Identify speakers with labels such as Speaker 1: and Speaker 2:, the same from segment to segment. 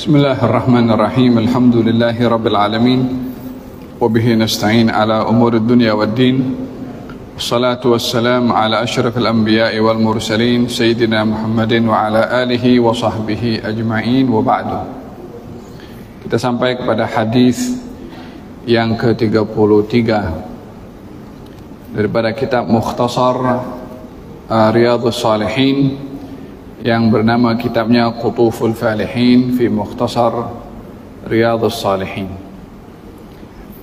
Speaker 1: Bismillahirrahmanirrahim. Alhamdulillahi rabbil alamin. Wa bihi nasta'in ala umuri dunya waddin. Wassalatu wassalamu ala asyrafil anbiya'i wal mursalin sayyidina Muhammadin wa ala alihi wa sahbihi ajma'in, wa ba'du. Kita sampai kepada hadis yang ke-33 daripada kitab Mukhtasar Riyadhus Shalihin yang bernama kitabnya Qutuful Falihin fi Mukhtasar Riyadhus Shalihin.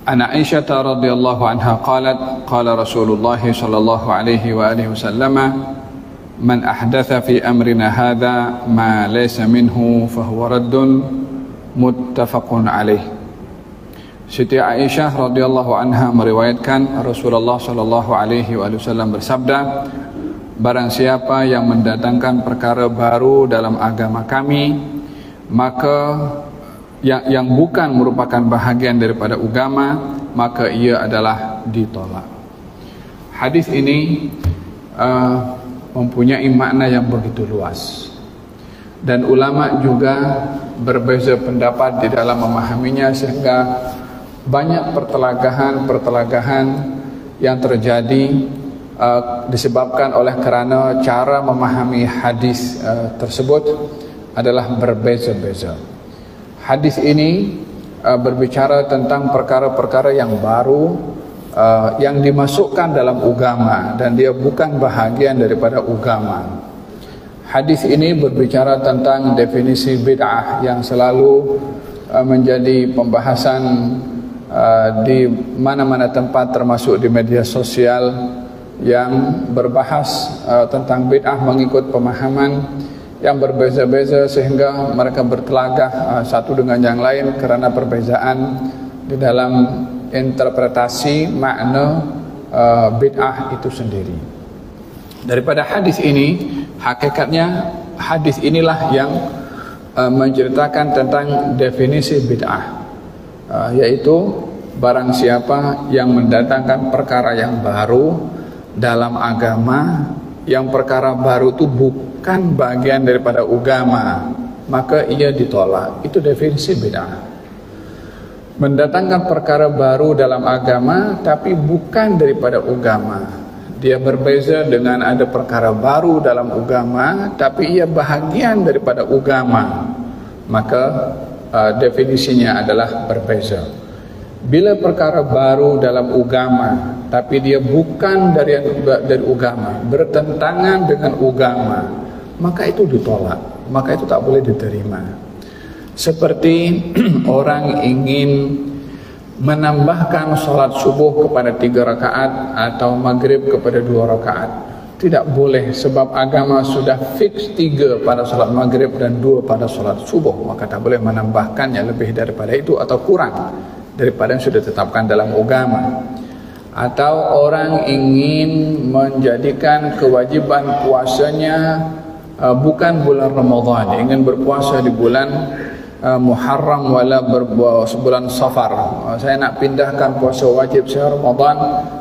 Speaker 1: An Aisyah radhiyallahu anha qalat qala Rasulullah sallallahu alaihi wa alihi wasallam man ahdatha fi amrina hadha ma laysa minhu fahuwa raddun, muttafaqun alaih. Siti Aisyah radhiyallahu anha meriwayatkan Rasulullah sallallahu alaihi wasallam bersabda, barang siapa yang mendatangkan perkara baru dalam agama kami, maka yang bukan merupakan bahagian daripada agama, maka ia adalah ditolak. Hadis ini mempunyai makna yang begitu luas, dan ulama juga berbeza pendapat di dalam memahaminya, sehingga banyak pertelagahan yang terjadi disebabkan oleh kerana cara memahami hadis tersebut adalah berbeza-beza. Hadis ini berbicara tentang perkara-perkara yang baru yang dimasukkan dalam agama dan dia bukan bahagian daripada agama. Hadis ini berbicara tentang definisi bid'ah yang selalu menjadi pembahasan di mana-mana tempat, termasuk di media sosial, yang berbahas tentang bid'ah mengikut pemahaman yang berbeza-beza, sehingga mereka bertelagah satu dengan yang lain kerana perbezaan di dalam interpretasi makna bid'ah itu sendiri. Daripada hadis ini, hakikatnya hadis inilah yang menceritakan tentang definisi bid'ah, yaitu barang siapa yang mendatangkan perkara yang baru dalam agama, yang perkara baru itu bukan bagian daripada agama, maka ia ditolak. Itu definisi bid'ah. Mendatangkan perkara baru dalam agama tapi bukan daripada agama, dia berbeza dengan ada perkara baru dalam agama tapi ia bahagian daripada agama, maka definisinya adalah berbeza. Bila perkara baru dalam agama tapi dia bukan dari agama, bertentangan dengan agama, maka itu ditolak, maka itu tak boleh diterima. Seperti orang ingin menambahkan solat subuh kepada 3 rakaat atau maghrib kepada 2 rakaat, tidak boleh, sebab agama sudah fix 3 pada solat maghrib dan 2 pada solat subuh, maka tak boleh menambahkannya lebih daripada itu atau kurang daripada yang sudah ditetapkan dalam agama. Atau orang ingin menjadikan kewajiban puasanya bukan bulan Ramadan, ingin berpuasa di bulan Muharram wala bulan Safar, saya nak pindahkan puasa wajib saya Ramadan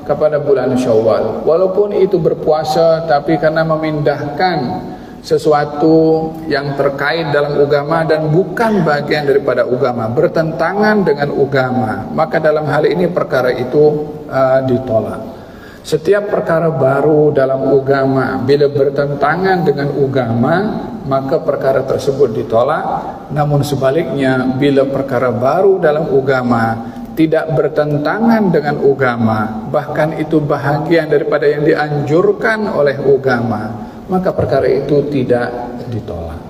Speaker 1: kepada bulan Syawal. Walaupun itu berpuasa, tapi karena memindahkan sesuatu yang terkait dalam agama dan bukan bagian daripada agama, bertentangan dengan agama, maka dalam hal ini perkara itu ditolak. Setiap perkara baru dalam agama bila bertentangan dengan agama, maka perkara tersebut ditolak. Namun sebaliknya, bila perkara baru dalam agama tidak bertentangan dengan agama, bahkan itu bahagian daripada yang dianjurkan oleh agama, maka perkara itu tidak ditolak.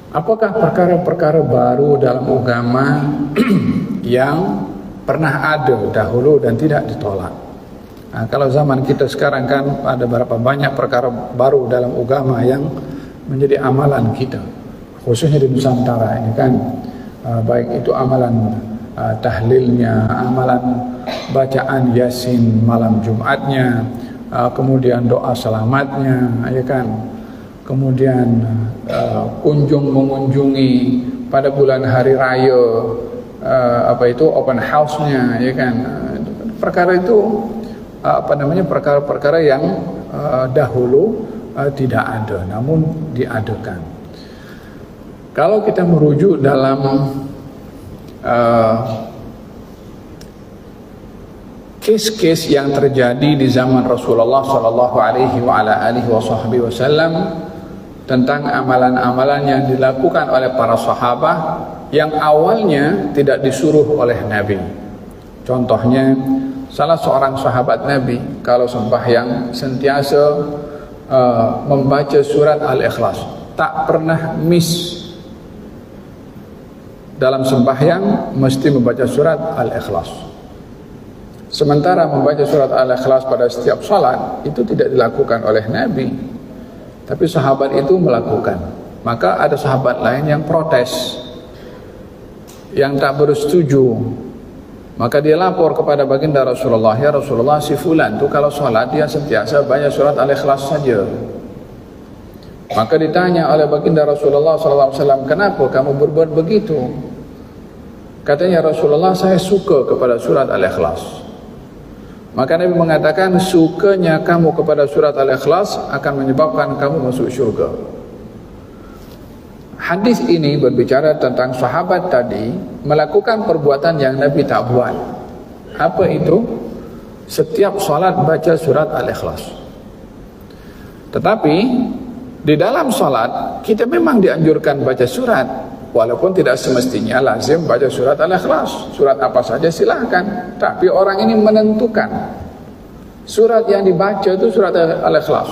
Speaker 1: Apakah perkara-perkara baru dalam agama yang pernah ada dahulu dan tidak ditolak? Nah, kalau zaman kita sekarang kan ada berapa banyak perkara baru dalam agama yang menjadi amalan kita, khususnya di Nusantara ini kan, baik itu amalan tahlilnya, amalan bacaan Yasin malam Jumatnya, kemudian doa selamatnya, ya kan, kemudian kunjung mengunjungi pada bulan hari raya, open house-nya, ya kan. Perkara itu perkara-perkara yang dahulu tidak ada namun diadakan. Kalau kita merujuk dalam kes-kes yang terjadi di zaman Rasulullah Sallallahu Alaihi Wasallam tentang amalan-amalan yang dilakukan oleh para sahabat yang awalnya tidak disuruh oleh Nabi. Contohnya, salah seorang sahabat Nabi kalau sembahyang sentiasa membaca surat Al-Ikhlas, tak pernah miss dalam sembahyang, mesti membaca surat Al-Ikhlas. Sementara membaca surat Al-Ikhlas pada setiap salat itu tidak dilakukan oleh Nabi, tapi sahabat itu melakukan. Maka ada sahabat lain yang protes, yang tak bersetuju. Maka dia lapor kepada baginda Rasulullah, ya Rasulullah, si fulan itu kalau salat dia sentiasa baca surat Al-Ikhlas saja. Maka ditanya oleh baginda Rasulullah SAW, kenapa kamu berbuat begitu? Katanya, Rasulullah, saya suka kepada surat Al-Ikhlas. Maka Nabi mengatakan, sukanya kamu kepada surat Al-Ikhlas akan menyebabkan kamu masuk syurga. Hadis ini berbicara tentang sahabat tadi melakukan perbuatan yang Nabi tak buat. Apa itu? Setiap salat baca surat Al-Ikhlas. Tetapi di dalam salat kita memang dianjurkan baca surat, walaupun tidak semestinya lazim baca surat Al-Ikhlas. Surat apa saja silahkan, tapi orang ini menentukan surat yang dibaca itu surat Al-Ikhlas,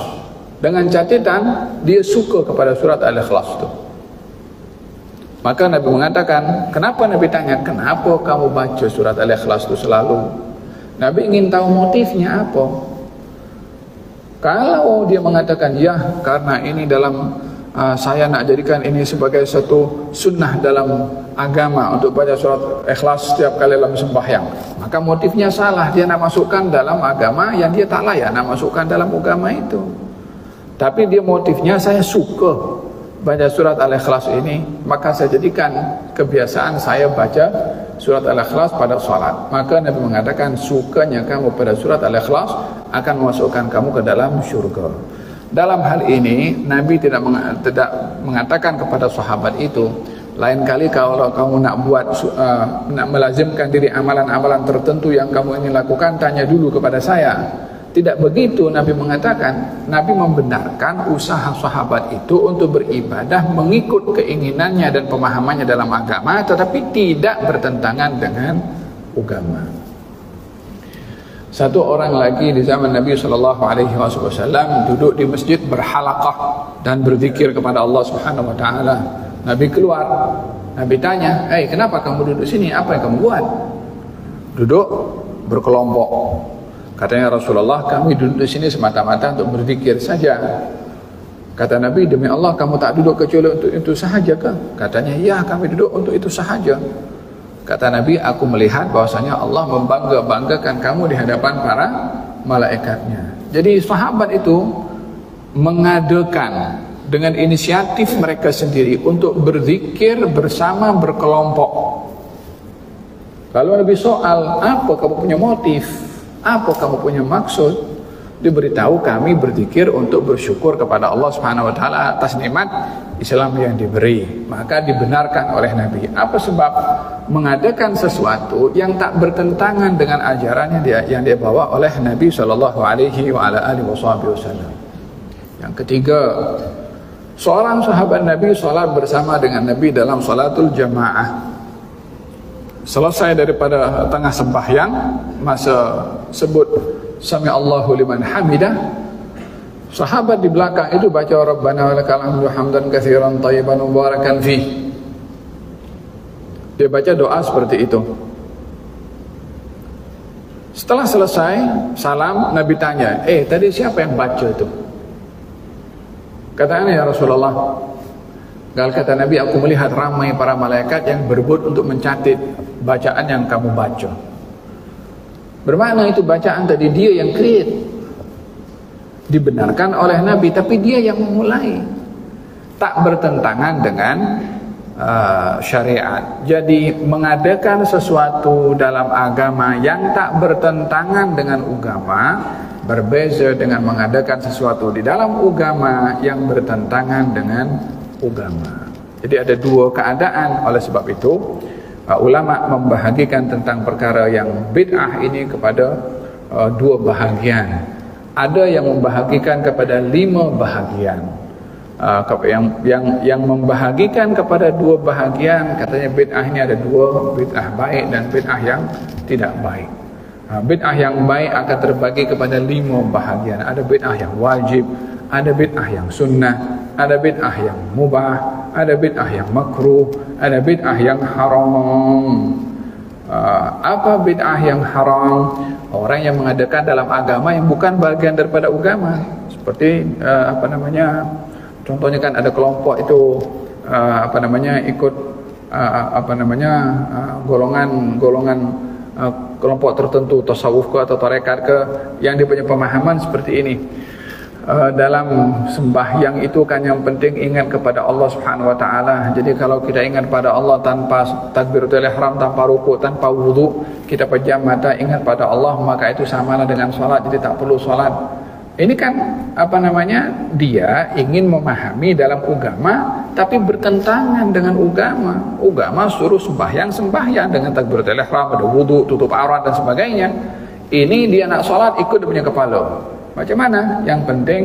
Speaker 1: dengan catatan dia suka kepada surat Al-Ikhlas itu. Maka Nabi mengatakan, kenapa? Nabi tanya, kenapa kamu baca surat Al-Ikhlas itu selalu? Nabi ingin tahu motifnya apa. Kalau dia mengatakan, ya karena ini dalam saya nak jadikan ini sebagai satu sunnah dalam agama untuk baca surat Ikhlas setiap kali dalam sembahyang, maka motifnya salah. Dia nak masukkan dalam agama yang dia tak layak nak masukkan dalam agama itu. Tapi dia motifnya, saya suka baca surat Al-Ikhlas ini, maka saya jadikan kebiasaan saya baca surat Al-Ikhlas pada salat. Maka Nabi mengatakan, sukanya kamu pada surat Al-Ikhlas akan memasukkan kamu ke dalam syurga. Dalam hal ini Nabi tidak mengatakan kepada sahabat itu, lain kali kalau kamu nak buat nak melazimkan diri amalan-amalan tertentu yang kamu ingin lakukan, tanya dulu kepada saya. Tidak begitu Nabi mengatakan. Nabi membenarkan usaha sahabat itu untuk beribadah mengikut keinginannya dan pemahamannya dalam agama, tetapi tidak bertentangan dengan agama. Satu orang lagi di zaman Nabi SAW duduk di masjid berhalaqah dan berzikir kepada Allah Subhanahu Wa Taala. Nabi keluar, Nabi tanya, kenapa kamu duduk sini? Apa yang kamu buat? Duduk berkelompok. Katanya, Rasulullah, kami duduk di sini semata-mata untuk berzikir saja. Kata Nabi, demi Allah kamu tak duduk kecuali untuk itu sahaja kah? Katanya, ya kami duduk untuk itu sahaja. Kata Nabi, aku melihat bahwasanya Allah membangga-banggakan kamu di hadapan para malaikatnya. Jadi sahabat itu mengadakan dengan inisiatif mereka sendiri untuk berzikir bersama berkelompok. Lalu Nabi soal, apa kamu punya motif? Apa kamu punya maksud? Diberitahu, kami berzikir untuk bersyukur kepada Allah Subhanahu Wa Taala atas nikmat Islam yang diberi. Maka dibenarkan oleh Nabi. Apa sebab? Mengadakan sesuatu yang tak bertentangan dengan ajaran yang dia bawa oleh Nabi Sallallahu Alaihi Wasallam. Yang ketiga, seorang sahabat Nabi salat bersama dengan Nabi dalam salatul jamaah. Selesai daripada tengah sembahyang, masa sebut Sami Allahu liman hamidah, sahabat di belakang itu baca Rabbana walakal hamdu hamdan katsiran thayyiban mubarakan fi. Dia baca doa seperti itu. Setelah selesai salam, Nabi tanya, tadi siapa yang baca itu? Katanya, ya Rasulullah, kata Nabi, aku melihat ramai para malaikat yang berebut untuk mencatat bacaan yang kamu baca. Bermakna itu bacaan tadi dia yang create, dibenarkan oleh Nabi, tapi dia yang memulai, tak bertentangan dengan syariat. Jadi mengadakan sesuatu dalam agama yang tak bertentangan dengan agama berbeza dengan mengadakan sesuatu di dalam agama yang bertentangan dengan agama. Jadi ada dua keadaan. Oleh sebab itu ulama membahagikan tentang perkara yang bid'ah ini kepada dua bahagian. Ada yang membahagikan kepada 5 bahagian. Yang membahagikan kepada 2 bahagian, katanya bid'ah ini ada 2, bid'ah baik dan bid'ah yang tidak baik. Bid'ah yang baik akan terbagi kepada 5 bahagian. Ada bid'ah yang wajib, ada bid'ah yang sunnah, ada bid'ah yang mubah, ada bid'ah yang makruh, ada bid'ah yang haram. Apa bid'ah yang haram? Orang yang mengadakan dalam agama yang bukan bagian daripada agama. Seperti contohnya kan ada kelompok itu ikut golongan kelompok tertentu, tasawuf ke atau tarekat ke, yang dia punya pemahaman seperti ini. Dalam sembahyang itu kan yang penting ingat kepada Allah Subhanahu wa taala. Jadi kalau kita ingat pada Allah tanpa takbiratul ihram, tanpa ruku, tanpa wudu, kita pejam mata ingat pada Allah, maka itu samalah dengan salat, jadi tak perlu salat. Ini kan dia ingin memahami dalam agama tapi bertentangan dengan agama. Agama suruh sembahyang dengan takbiratul ihram, ada wudu, tutup aurat dan sebagainya. Ini dia nak salat ikut dia punya kepala. Macam mana? Yang penting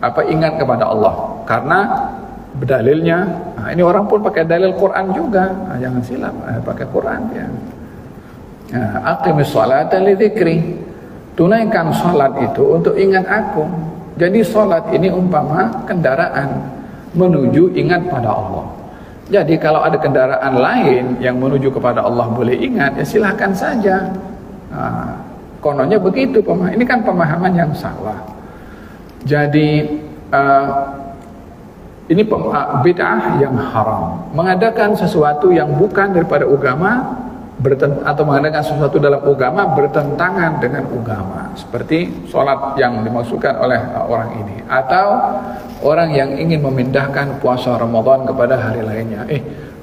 Speaker 1: ingat kepada Allah. Karena berdalilnya, ini orang pun pakai dalil Quran juga. Jangan silap, pakai Quran ya. Aqimis sholata li dzikri. Tunaikan salat itu untuk ingat aku. Jadi salat ini umpama kendaraan menuju ingat pada Allah. Jadi kalau ada kendaraan lain yang menuju kepada Allah boleh ingat, ya silahkan saja. Kononnya begitu, ini kan pemahaman yang salah. Jadi ini bid'ah yang haram, mengadakan sesuatu yang bukan daripada agama atau mengadakan sesuatu dalam agama bertentangan dengan agama, seperti sholat yang dimaksudkan oleh orang ini, atau orang yang ingin memindahkan puasa Ramadan kepada hari lainnya.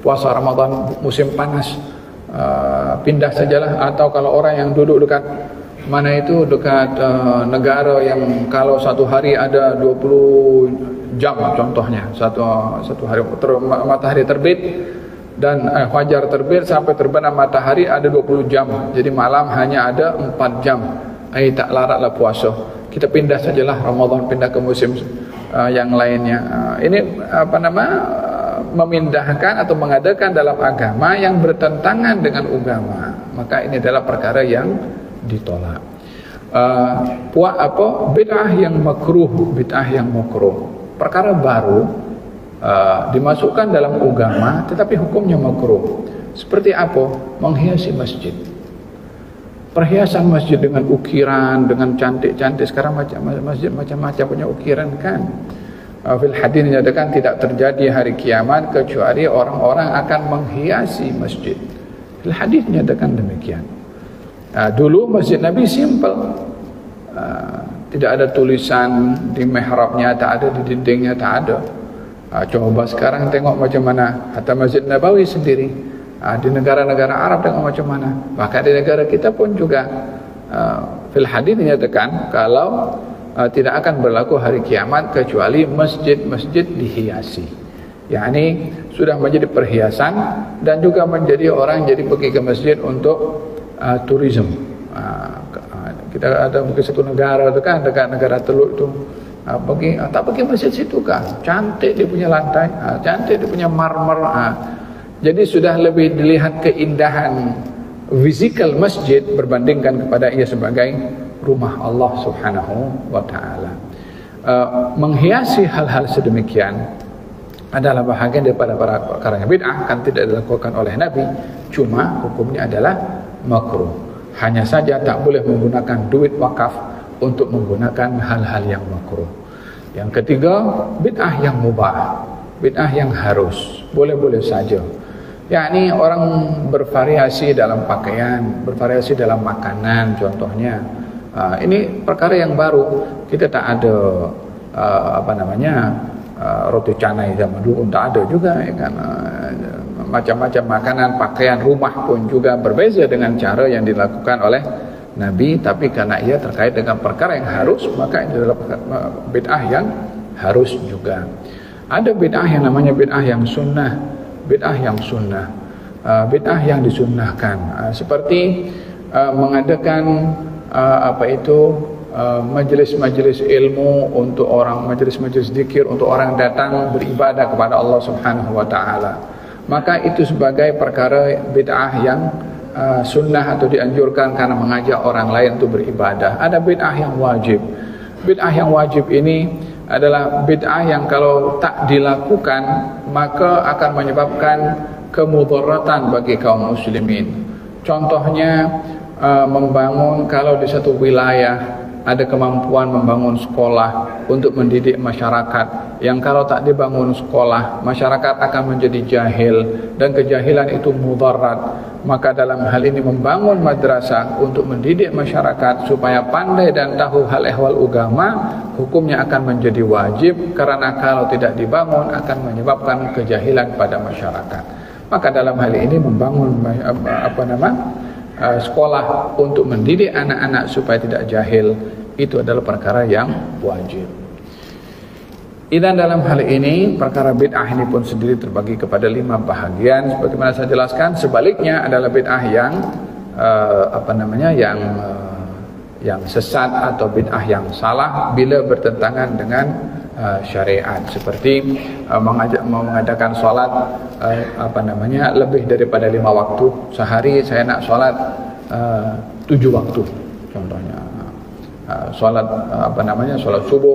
Speaker 1: Puasa Ramadan musim panas, pindah sajalah. Atau kalau orang yang duduk dekat negara yang kalau satu hari ada 20 jam contohnya, satu hari matahari terbit dan fajar terbit sampai terbenam matahari ada 20 jam, jadi malam hanya ada 4 jam. Tak laratlah puasa, kita pindah sajalah Ramadan, pindah ke musim yang lainnya. Ini memindahkan atau mengadakan dalam agama yang bertentangan dengan agama, maka ini adalah perkara yang ditolak. Bid'ah yang makruh, perkara baru dimasukkan dalam agama tetapi hukumnya makruh. Seperti apa? Menghiasi masjid. Perhiasan masjid dengan ukiran, dengan cantik-cantik. Sekarang masjid macam-macam punya ukiran kan. Fil hadis dinyatakan tidak terjadi hari kiamat kecuali orang-orang akan menghiasi masjid. Fil hadis dinyatakan demikian. Dulu masjid Nabi simple, tidak ada tulisan di mihrabnya, tak ada di dindingnya, tak ada. Coba sekarang tengok macam mana hatta Masjid Nabawi sendiri. Di negara-negara Arab tengok macam mana. Bahkan di negara kita pun juga fil hadis dinyatakan kalau tidak akan berlaku hari kiamat kecuali masjid-masjid dihiasi. yakni sudah menjadi perhiasan dan juga menjadi orang jadi pergi ke masjid untuk tourism. Kita ada mungkin satu negara itu kan dekat negara Teluk itu tak pergi masjid situ kan, cantik dia punya lantai, cantik dia punya marmer. Jadi sudah lebih dilihat keindahan fisikal masjid berbandingkan kepada ia sebagai rumah Allah Subhanahu wa taala. Menghiasi hal-hal sedemikian adalah bahagian daripada perkara yang bid'ah, kan tidak dilakukan oleh Nabi, cuma hukumnya adalah makruh. Hanya saja tak boleh menggunakan duit wakaf untuk menggunakan hal-hal yang makruh. Yang ketiga, bid'ah yang mubah, bid'ah yang harus, boleh-boleh saja. Yakni orang bervariasi dalam pakaian, bervariasi dalam makanan contohnya. Ini perkara yang baru. Kita tak ada roti canai zaman dulu, tak ada juga ya kan. Macam-macam makanan, pakaian, rumah pun juga berbeza dengan cara yang dilakukan oleh Nabi, tapi karena ia terkait dengan perkara yang harus, maka ini adalah bid'ah yang harus juga. Ada bid'ah yang namanya bid'ah yang sunnah, bid'ah yang sunnah, bid'ah yang disunnahkan, seperti mengadakan majelis-majelis ilmu untuk orang, majelis-majelis zikir untuk orang datang beribadah kepada Allah Subhanahu wa taala. Maka itu sebagai perkara bid'ah yang sunnah atau dianjurkan karena mengajak orang lain untuk beribadah. Ada bid'ah yang wajib. Bid'ah yang wajib ini adalah bid'ah yang kalau tak dilakukan maka akan menyebabkan kemudaratan bagi kaum muslimin. Contohnya membangun, kalau di satu wilayah ada kemampuan membangun sekolah untuk mendidik masyarakat, yang kalau tak dibangun sekolah masyarakat akan menjadi jahil dan kejahilan itu mudarat. Maka dalam hal ini membangun madrasah untuk mendidik masyarakat supaya pandai dan tahu hal ehwal agama, hukumnya akan menjadi wajib, karena kalau tidak dibangun akan menyebabkan kejahilan pada masyarakat. Maka dalam hal ini membangun sekolah untuk mendidik anak-anak supaya tidak jahil, itu adalah perkara yang wajib. Dan dalam hal ini perkara bid'ah ini pun sendiri terbagi kepada 5 bahagian sebagaimana saya jelaskan. Sebaliknya adalah bid'ah yang sesat atau bid'ah yang salah bila bertentangan dengan syariat, seperti mengadakan sholat lebih daripada 5 waktu. Sehari saya nak sholat 7 waktu contohnya. Sholat sholat subuh,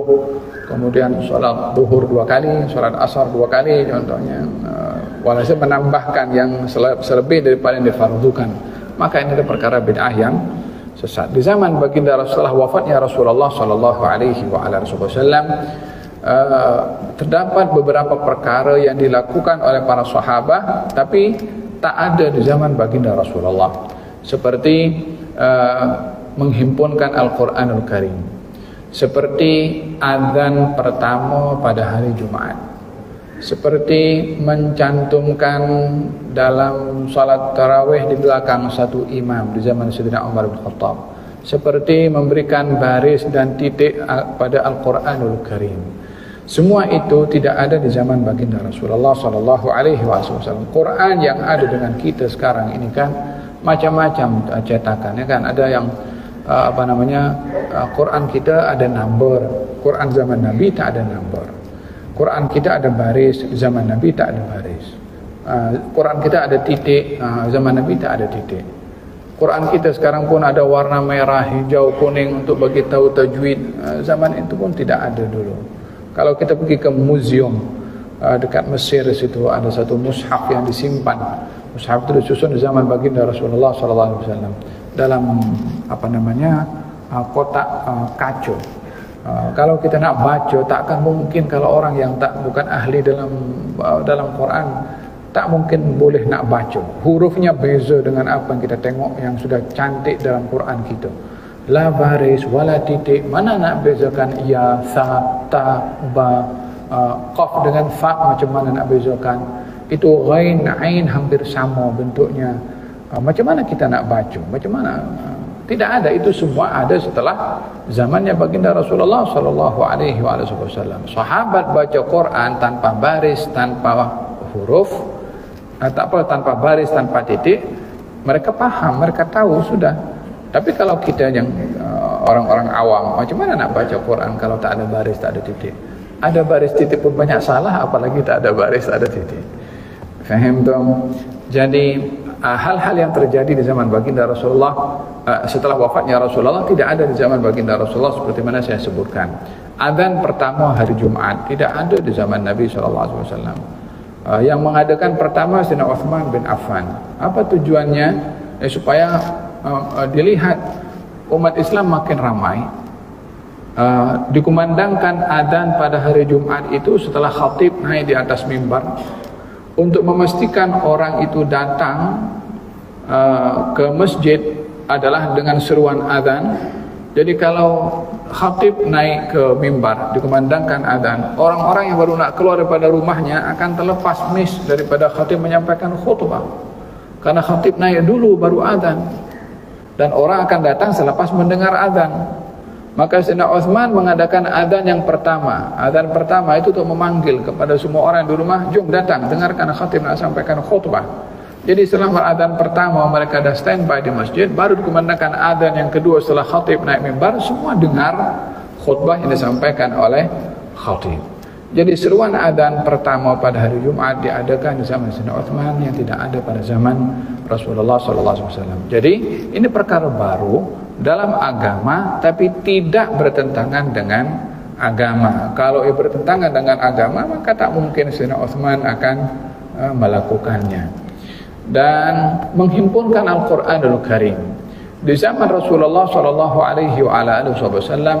Speaker 1: kemudian sholat zuhur 2 kali, sholat asar 2 kali contohnya, walhasil menambahkan yang selebih daripada yang difardukan. Maka ini adalah perkara bid'ah yang sesat. Di zaman baginda Rasulullah, wafatnya Rasulullah sallallahu alaihi wasallam, terdapat beberapa perkara yang dilakukan oleh para sahabat tapi tak ada di zaman baginda Rasulullah, seperti menghimpunkan Al-Quranul Karim, seperti azan pertama pada hari Jumat, seperti mencantumkan dalam salat tarawih di belakang satu imam di zaman Sayyidina Umar bin Khattab, seperti memberikan baris dan titik pada Al-Quranul Karim. Semua itu tidak ada di zaman baginda Rasulullah sallallahu alaihi wasallam. Quran yang ada dengan kita sekarang ini kan macam-macam cetakan, ya kan? Ada yang Quran kita ada number, Quran zaman Nabi tak ada number. Quran kita ada baris, zaman Nabi tak ada baris. Quran kita ada titik, zaman Nabi tak ada titik. Quran kita sekarang pun ada warna merah, hijau, kuning untuk bagi tahu tajwid, zaman itu pun tidak ada dulu. Kalau kita pergi ke museum dekat Mesir, di situ ada satu mushaf yang disimpan. Mushaf itu disusun di zaman baginda Rasulullah sallallahu alaihi wasallam dalam kotak kaca. Kalau kita nak baca, tak akan mungkin kalau orang yang bukan ahli dalam Quran, tak mungkin boleh nak baca. Hurufnya beza dengan apa yang kita tengok yang sudah cantik dalam Quran kita. La baris wala titik, mana nak bezakan ya, sa, ta, ba, qaf dengan fa, macam mana nak bezakan? Itu ghain, ain hampir sama bentuknya. Macam mana kita nak baca? Macam mana? Tidak ada. Itu semua ada setelah zamannya baginda Rasulullah sallallahu alaihi wasallam. Sahabat baca Quran tanpa baris, tanpa huruf, tanpa baris, tanpa titik, mereka paham, mereka tahu sudah. Tapi kalau kita yang orang-orang awam, macam mana nak baca Quran kalau tak ada baris, tak ada titik? Ada baris titik pun banyak salah, apalagi tak ada baris, tak ada titik. Faham tak? Jadi hal-hal yang terjadi di zaman baginda Rasulullah setelah wafatnya Rasulullah tidak ada di zaman baginda Rasulullah, seperti mana saya sebutkan. Adzan pertama hari Jumat tidak ada di zaman Nabi SAW. Yang mengadakan pertama Sayyidina Uthman bin Affan. Apa tujuannya? Supaya dilihat umat Islam makin ramai. Dikumandangkan adzan pada hari Jumat itu setelah khatib naik di atas mimbar untuk memastikan orang itu datang ke masjid adalah dengan seruan adzan. Jadi kalau khatib naik ke mimbar dikumandangkan adzan, orang-orang yang baru nak keluar daripada rumahnya akan terlepas miss daripada khatib menyampaikan khutbah, karena khatib naik dulu baru adzan, dan orang akan datang selepas mendengar adzan. Maka Sayyidina Utsman mengadakan adzan yang pertama. Adzan pertama itu untuk memanggil kepada semua orang di rumah, jom datang, dengarkan khatib nak sampaikan khutbah. Jadi setelah adzan pertama mereka dah standby di masjid, baru dikumandangkan adzan yang kedua setelah khatib naik mimbar, semua dengar khutbah yang disampaikan oleh khatib. Jadi seruan adzan pertama pada hari Jumat diadakan di zaman Sayyidina Utsman yang tidak ada pada zaman Rasulullah SAW. Jadi ini perkara baru dalam agama, tapi tidak bertentangan dengan agama. Kalau bertentangan dengan agama, maka tak mungkin Sayyidina Utsman akan melakukannya. Dan menghimpunkan Al-Quranul Karim di zaman Rasulullah SAW,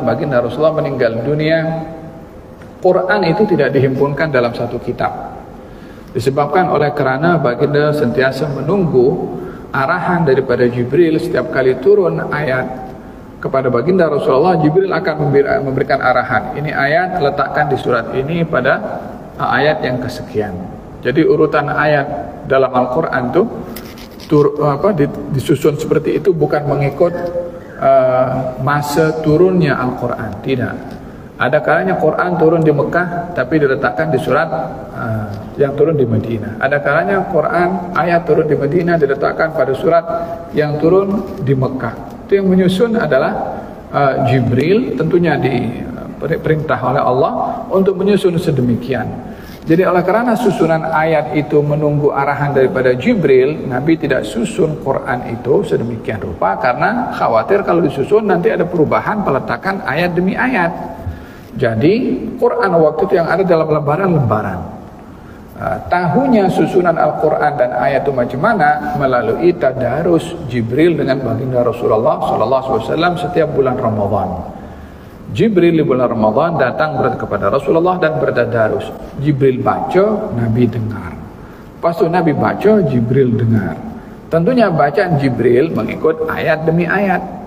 Speaker 1: baginda Rasulullah meninggal dunia, Quran itu tidak dihimpunkan dalam satu kitab. Disebabkan oleh kerana baginda sentiasa menunggu arahan daripada Jibril. Setiap kali turun ayat kepada baginda Rasulullah, Jibril akan memberikan arahan. Ini ayat, letakkan di surat ini pada ayat yang kesekian. Jadi urutan ayat dalam Al-Quran itu disusun seperti itu, bukan mengikut masa turunnya Al-Quran. Tidak. Ada kalanya Quran turun di Mekah tapi diletakkan di surat yang turun di Madinah. Ada kalanya Quran ayat turun di Madinah diletakkan pada surat yang turun di Mekah. Itu yang menyusun adalah Jibril, tentunya diperintah oleh Allah untuk menyusun sedemikian. Jadi oleh kerana susunan ayat itu menunggu arahan daripada Jibril, Nabi tidak susun Quran itu sedemikian rupa karena khawatir kalau disusun nanti ada perubahan peletakan ayat demi ayat. Jadi Quran waktu itu yang ada dalam lembaran-lembaran. Tahunya susunan Al-Quran dan ayat itu macam mana melalui tadarus Jibril dengan baginda Rasulullah SAW setiap bulan Ramadan. Jibril di bulan Ramadan datang kepada Rasulullah dan bertadarus. Jibril baca, Nabi dengar. Lepas itu Nabi baca, Jibril dengar. Tentunya bacaan Jibril mengikut ayat demi ayat.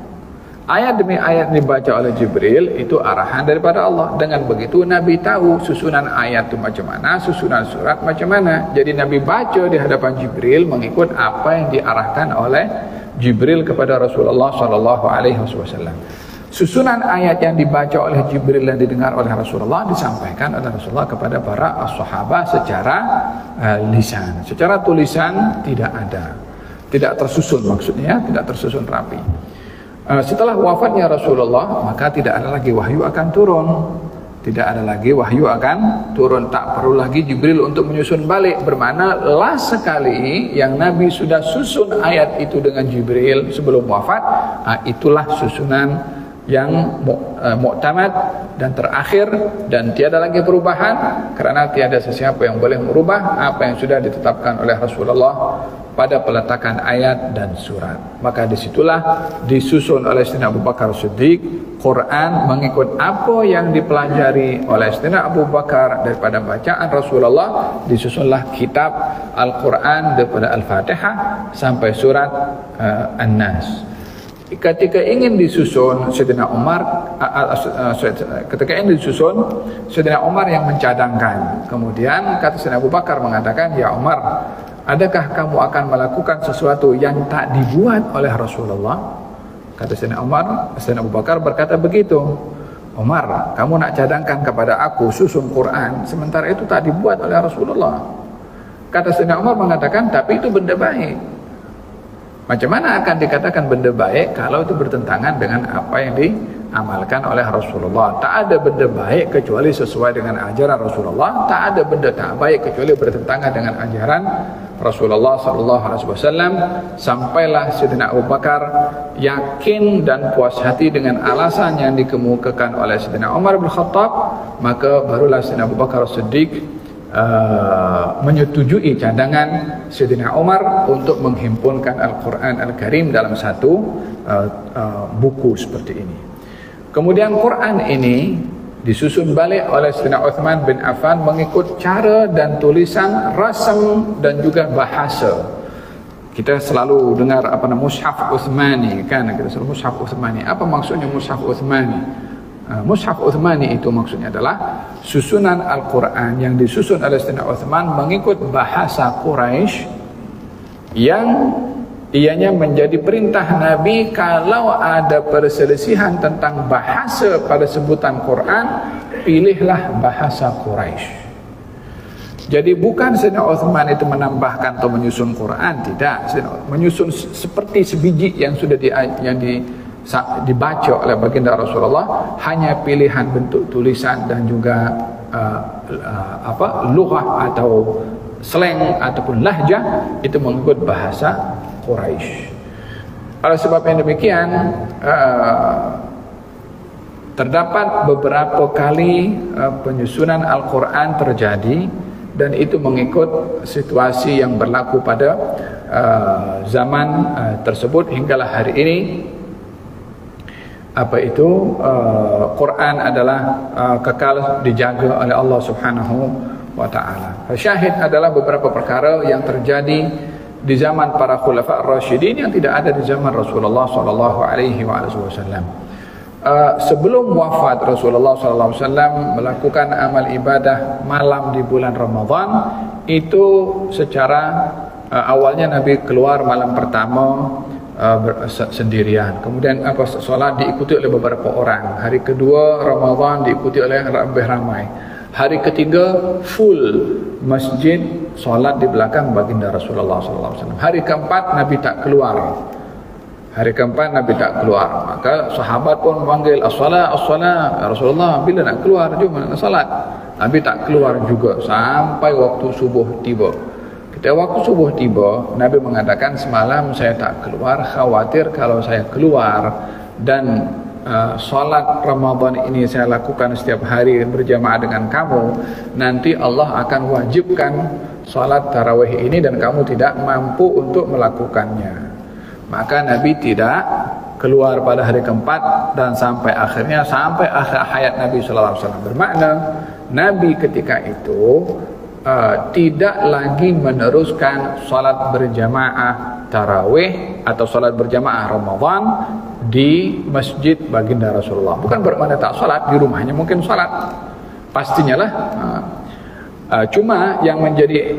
Speaker 1: Ayat demi ayat dibaca oleh Jibril itu arahan daripada Allah. Dengan begitu Nabi tahu susunan ayat itu macam mana, susunan surat macam mana. Jadi Nabi baca di hadapan Jibril mengikut apa yang diarahkan oleh Jibril kepada Rasulullah SAW. Susunan ayat yang dibaca oleh Jibril dan didengar oleh Rasulullah disampaikan oleh Rasulullah kepada para sahabat secara lisan. Secara tulisan tidak ada, tidak tersusun, maksudnya tidak tersusun rapi. Setelah wafatnya Rasulullah, maka tidak ada lagi wahyu akan turun. Tidak ada lagi wahyu akan turun. Tak perlu lagi Jibril untuk menyusun balik. Bermakna last sekali yang Nabi sudah susun ayat itu dengan Jibril sebelum wafat, itulah susunan yang muktamad dan terakhir dan tiada lagi perubahan, kerana tiada sesiapa yang boleh merubah apa yang sudah ditetapkan oleh Rasulullah pada peletakan ayat dan surat. Maka disitulah disusun oleh Sayyidina Abu Bakar Siddiq Quran mengikut apa yang dipelajari oleh Sayyidina Abu Bakar daripada bacaan Rasulullah. Disusunlah kitab Al-Quran daripada Al-Fatihah sampai surat An-Nas. Ketika ingin disusun Sayyidina Umar, Sayyidina Umar yang mencadangkan. Kemudian kata Sayyidina Abu Bakar mengatakan, "Ya Umar, adakah kamu akan melakukan sesuatu yang tak dibuat oleh Rasulullah?" Kata Sayyidina Umar, Sayyidina Abu Bakar berkata begitu. "Umar, kamu nak cadangkan kepada aku susun Quran, sementara itu tak dibuat oleh Rasulullah." Kata Sayyidina Umar mengatakan, "Tapi itu benda baik." Macam mana akan dikatakan benda baik kalau itu bertentangan dengan apa yang diamalkan oleh Rasulullah? Tak ada benda baik kecuali sesuai dengan ajaran Rasulullah. Tak ada benda tak baik kecuali bertentangan dengan ajaran Rasulullah SAW. Sampailah Sayyidina Abu Bakar yakin dan puas hati dengan alasan yang dikemukakan oleh Sayyidina Umar bin Khattab, maka barulah Sayyidina Abu Bakar Siddiq menyetujui cadangan Sayyidina Umar untuk menghimpunkan Al-Quran Al-Karim dalam satu buku seperti ini. Kemudian Quran ini disusun balik oleh Sayyidina Uthman bin Affan mengikut cara dan tulisan, rasam dan juga bahasa. Kita selalu dengar apa nama Mushaf Uthmani, kan? Kita selalu Mushaf Uthmani. Apa maksudnya Mushaf Uthmani? Mushaf Uthmani itu maksudnya adalah susunan Al-Quran yang disusun oleh Sayyidina Uthman mengikut bahasa Quraisy yang Ianya menjadi perintah Nabi kalau ada perselisihan tentang bahasa pada sebutan Quran, pilihlah bahasa Quraisy. Jadi bukan Sayyidina Uthman itu menambahkan atau menyusun Quran, tidak. Menyusun seperti sebiji yang sudah dibaca oleh baginda Rasulullah, hanya pilihan bentuk tulisan dan juga lughah atau slang ataupun lahjah itu mengikut bahasa Quraisy. Oleh sebab yang demikian, terdapat beberapa kali penyusunan Al-Quran terjadi, dan itu mengikut situasi yang berlaku pada zaman tersebut hinggalah hari ini. Quran adalah kekal dijaga oleh Allah Subhanahu wa ta'ala. Syahid adalah beberapa perkara yang terjadi di zaman para khulafa ar-rasyidin yang tidak ada di zaman Rasulullah sallallahu alaihi wasallam. Sebelum wafat Rasulullah sallallahu alaihi wasallam melakukan amal ibadah malam di bulan Ramadan itu secara awalnya Nabi keluar malam pertama sendirian, kemudian salat diikuti oleh beberapa orang, hari kedua Ramadan diikuti oleh lebih ramai, hari ketiga full masjid salat di belakang baginda Rasulullah sallallahu alaihi wasallam. Hari keempat Nabi tak keluar. Maka sahabat pun memanggil as-salat, as-salat. Ya Rasulullah, bila nak keluar jom nak salat. Nabi tak keluar juga sampai waktu subuh tiba. Ketika waktu subuh tiba, Nabi mengatakan, semalam saya tak keluar, khawatir kalau saya keluar dan salat Ramadan ini saya lakukan setiap hari berjamaah dengan kamu, nanti Allah akan wajibkan salat tarawih ini dan kamu tidak mampu untuk melakukannya. Maka Nabi tidak keluar pada hari keempat dan sampai akhir hayat Nabi sallallahu alaihi wasallam. Bermakna Nabi ketika itu tidak lagi meneruskan salat berjamaah tarawih atau salat berjamaah Ramadan di masjid baginda Rasulullah. Bukan bermakna tak salat, di rumahnya mungkin salat. Pastinya lah. Cuma yang menjadi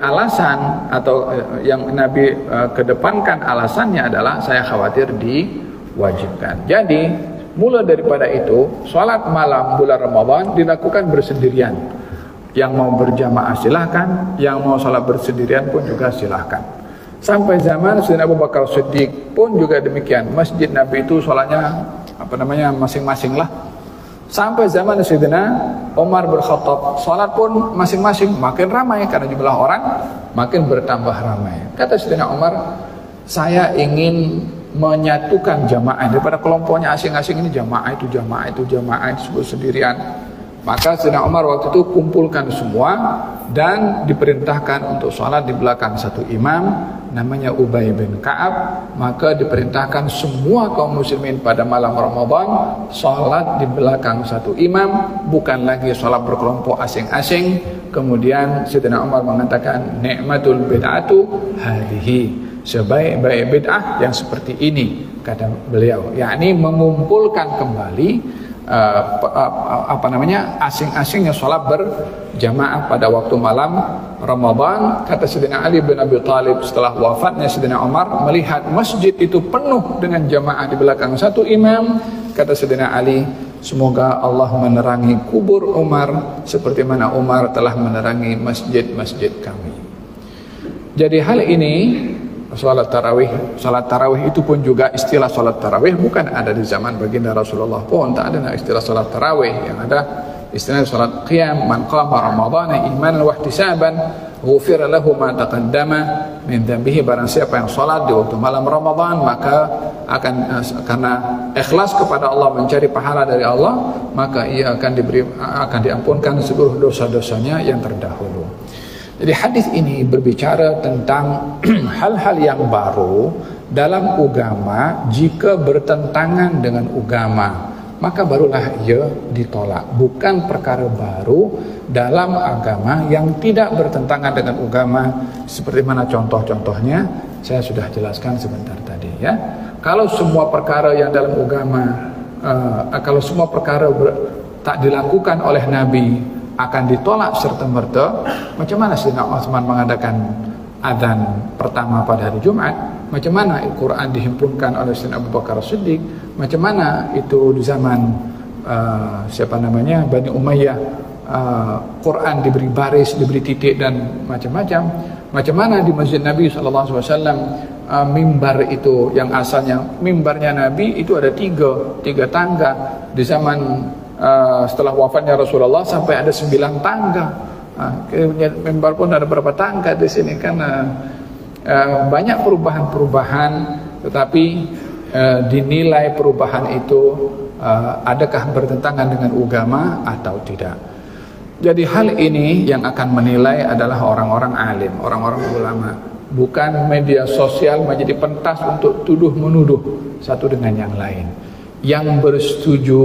Speaker 1: alasan atau yang Nabi kedepankan alasannya adalah saya khawatir diwajibkan. Jadi mula daripada itu salat malam bulan Ramadan dilakukan bersendirian. Yang mau berjamaah silahkan, yang mau salat bersendirian pun juga silahkan. Sampai zaman Sayyidina Abu Bakar Siddiq pun juga demikian. Masjid Nabi itu salatnya masing-masing lah. Sampai zaman Sayyidina Umar bin Khattab, salat pun masing-masing, makin ramai karena jumlah orang makin bertambah ramai. Kata Sayyidina Umar, saya ingin menyatukan jamaah daripada kelompoknya asing-asing ini, jamaah itu disebut sendirian. Maka Sayyidina Umar waktu itu kumpulkan semua dan diperintahkan untuk salat di belakang satu imam namanya Ubay bin Ka'ab. Maka diperintahkan semua kaum muslimin pada malam Ramadan salat di belakang satu imam, bukan lagi salat berkelompok asing-asing. Kemudian Sayyidina Umar mengatakan, ni'matul bid'atu hadhihi, sebaik-baik bid'ah yang seperti ini, kata beliau, yakni mengumpulkan kembali asing-asingnya sholat berjamaah pada waktu malam Ramadan. Kata Sayyidina Ali bin Abi Thalib setelah wafatnya Sayyidina Umar, melihat masjid itu penuh dengan jamaah di belakang satu imam, kata Sayyidina Ali, semoga Allah menerangi kubur Umar seperti mana Umar telah menerangi masjid-masjid kami. Jadi hal ini salat tarawih itu pun juga istilah salat tarawih bukan ada di zaman baginda Rasulullah pun, tak ada istilah salat tarawih. Yang ada istilah salat qiyam, man qama ramadhana imanan wa ihtisaban ghufira lahu ma taqaddama min dhanbihi. Barang siapa yang salat di waktu malam Ramadan, maka akan karena ikhlas kepada Allah, mencari pahala dari Allah, maka ia akan diampunkan seluruh dosa-dosanya yang terdahulu. Jadi hadis ini berbicara tentang hal-hal yang baru dalam agama. Jika bertentangan dengan agama, maka barulah ia ditolak. Bukan perkara baru dalam agama yang tidak bertentangan dengan agama. Seperti mana contoh-contohnya saya sudah jelaskan sebentar tadi, ya. Kalau semua perkara yang dalam agama tak dilakukan oleh Nabi akan ditolak serta-merta, macam mana Sayyidina Utsman mengadakan adzan pertama pada hari Jumat, macam mana Al-Quran dihimpunkan oleh Sayyidina Abu Bakar As-Siddiq, macam mana itu di zaman Bani Umayyah, Quran diberi baris, diberi titik dan macam-macam. Macam mana di Masjid Nabi SAW, mimbar itu yang asalnya mimbarnya Nabi itu ada tiga tangga. Di zaman setelah wafatnya Rasulullah sampai ada 9 tangga. Mimbar pun ada berapa tangga di sini kan. Banyak perubahan-perubahan, tetapi dinilai perubahan itu adakah bertentangan dengan agama atau tidak. Jadi hal ini yang akan menilai adalah orang-orang alim, orang-orang ulama, bukan media sosial menjadi pentas untuk tuduh menuduh satu dengan yang lain. Yang bersetuju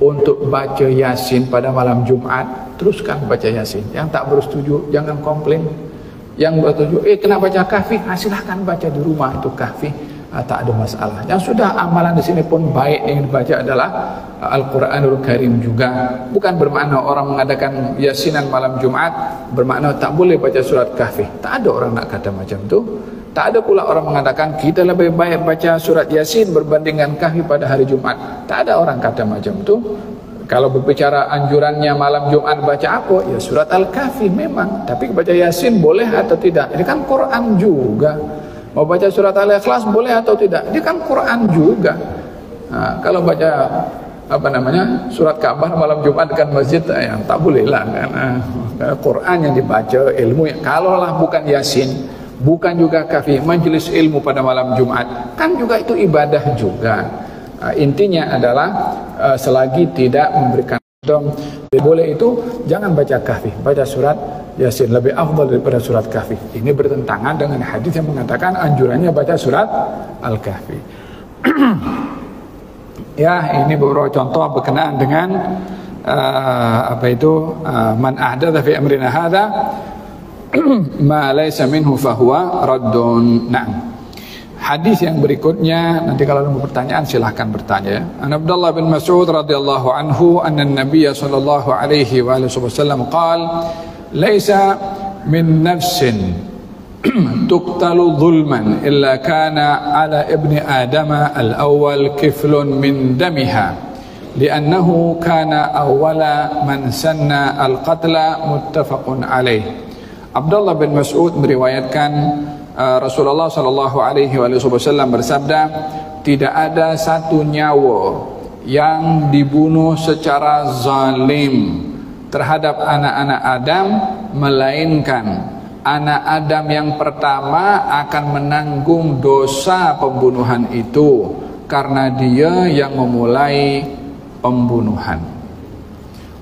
Speaker 1: untuk baca Yasin pada malam Jumat, teruskan baca Yasin. Yang tak bersetuju jangan komplain. Yang bersetuju, kena baca kahfi, silahkan baca di rumah itu kahfi, tak ada masalah. Yang sudah amalan di sini pun baik yang dibaca adalah Al-Quranul Karim juga. Bukan bermakna orang mengadakan Yasinan malam Jumat bermakna tak boleh baca surat kahfi. Tak ada orang nak kata macam tu. Tak ada pula orang mengatakan kita lebih baik baca surat Yasin berbandingkan kahfi pada hari Jumat. Tak ada orang kata macam tu. Kalau berbicara anjurannya malam Jumat baca apa? Ya surat Al-Kahfi memang. Tapi baca Yasin boleh atau tidak? Ini kan Quran juga. Mau baca surat Al-Ikhlas boleh atau tidak? Ini kan Quran juga. Kalau baca surat Ka'bah malam Jumat kan masjid yang tak boleh lah kan. Quran yang dibaca, ilmu yang kalaulah bukan Yasin, bukan juga Kahfi, majelis ilmu pada malam Jumat, kan juga itu ibadah juga. Intinya adalah selagi tidak memberikan boleh itu, jangan baca Kahfi, baca surat Yasin lebih afdal daripada surat Kahfi. Ini bertentangan dengan hadis yang mengatakan anjurannya baca surat Al-Kahfi. Ya, ini beberapa contoh berkenaan dengan man ahdatha fi amrina hadza ma laysa minhu fahuwa raddun. Na'am. Hadis yang berikutnya, nanti kalau ada pertanyaan silahkan bertanya. An Abdullah bin Mas'ud radhiyallahu anhu anna an-nabiy sallallahu alaihi wa alihi wasallam qala laisa min nafsin tuqtalu dhulman illa kana ala ibni adama al-awwal kiflun min damiha li'annahu kana awwala man sanna al-qatla muttafaqun alaih. Abdullah bin Mas'ud meriwayatkan Rasulullah sallallahu alaihi wasallam bersabda, tidak ada satu nyawa yang dibunuh secara zalim terhadap anak-anak Adam melainkan anak Adam yang pertama akan menanggung dosa pembunuhan itu karena dia yang memulai pembunuhan.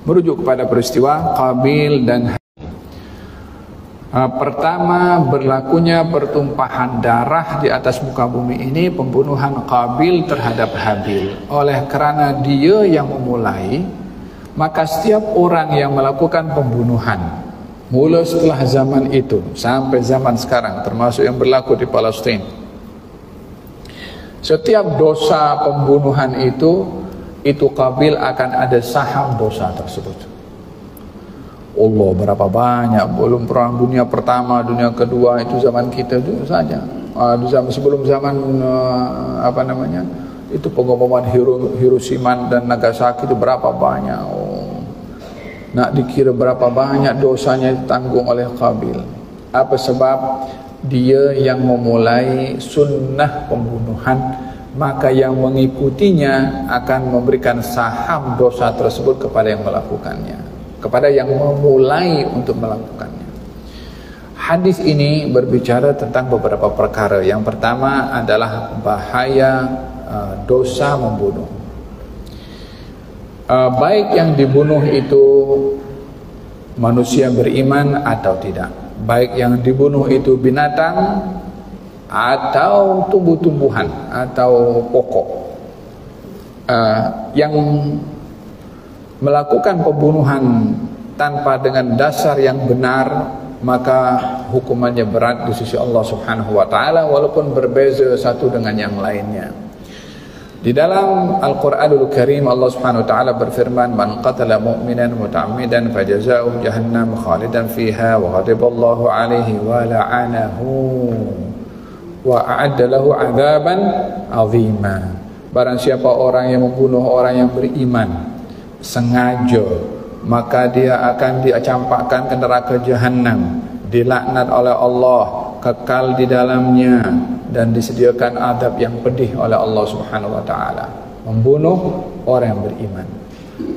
Speaker 1: Merujuk kepada peristiwa Qabil dan pertama berlakunya pertumpahan darah di atas muka bumi ini, pembunuhan Qabil terhadap Habil. Oleh kerana dia yang memulai, maka setiap orang yang melakukan pembunuhan mula setelah zaman itu sampai zaman sekarang, termasuk yang berlaku di Palestina, setiap dosa pembunuhan itu Qabil akan ada saham dosa tersebut. Allah, berapa banyak, belum perang dunia pertama, dunia kedua, itu zaman kita itu saja. Sebelum zaman itu pengeboman Hiroshima dan Nagasaki itu berapa banyak. Nak dikira berapa banyak dosanya ditanggung oleh Qabil. Apa sebab? Dia yang memulai sunnah pembunuhan, maka yang mengikutinya akan memberikan saham dosa tersebut kepada yang melakukannya, kepada yang memulai untuk melakukannya. Hadis ini berbicara tentang beberapa perkara. Yang pertama adalah bahaya dosa membunuh. Baik yang dibunuh itu manusia beriman atau tidak, baik yang dibunuh itu binatang atau tumbuh-tumbuhan atau pokok, yang melakukan pembunuhan tanpa dengan dasar yang benar, maka hukumannya berat di sisi Allah Subhanahu wa taala, walaupun berbeza satu dengan yang lainnya. Di dalam Al-Qur'anul Karim Allah Subhanahu wa taala berfirman, "Man qatala mu'minan muta'ammidan fajazaohu jahannam khalidan fiha wa ghadiballahu 'alaihi wa la'anahu wa a'adda lahu 'adzaban 'azima." Barang siapa orang yang membunuh orang yang beriman sengaja, maka dia akan dicampakkan ke neraka jahanam, dilaknat oleh Allah, kekal di dalamnya, dan disediakan azab yang pedih oleh Allah Subhanahu wa taala. Membunuh orang yang beriman.